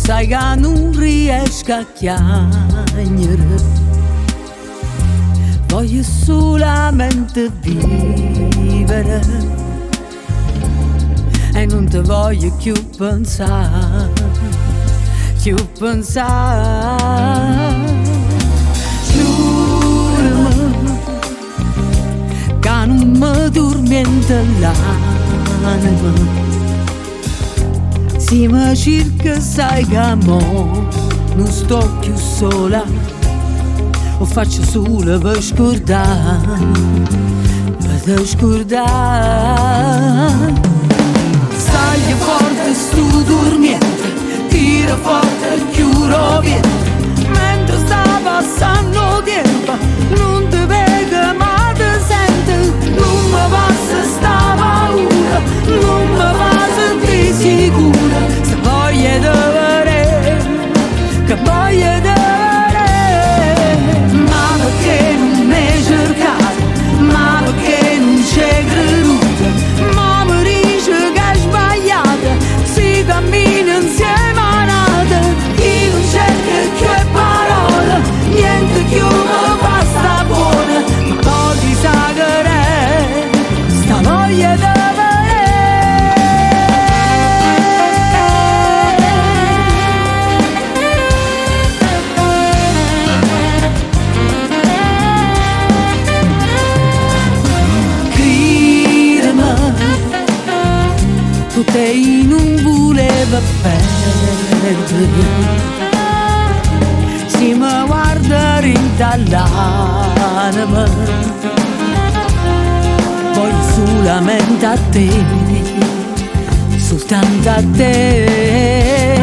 sai che non riesco a chiagnere. Voglio solamente vivere e non ti voglio più pensare, più pensare. Giurami che non mi tormenta l'anima. Se mi cerca sai che mo non sto più sola, lo faccio solo per scordare, per scordare. Stai forte sto dormiendo, tira forte chiuro vento, mentre sta passando tempo, non ti vedo ma ti sento, non mi passa sta paura, non mi fa sentire sicura, se voglio dovere, che voglio dovere. Ma perché non mi cercate, ma perché non c'è creduta, ma mi dice che è sbagliata, si cammina insieme a nata, chi non cerca più è parola, niente più mi fa sta buona, ma poi ti sa che è, sta voglia di tu te non voleva perdere, si mi guarda rintallanima, voglio solamente a te, soltanto a te.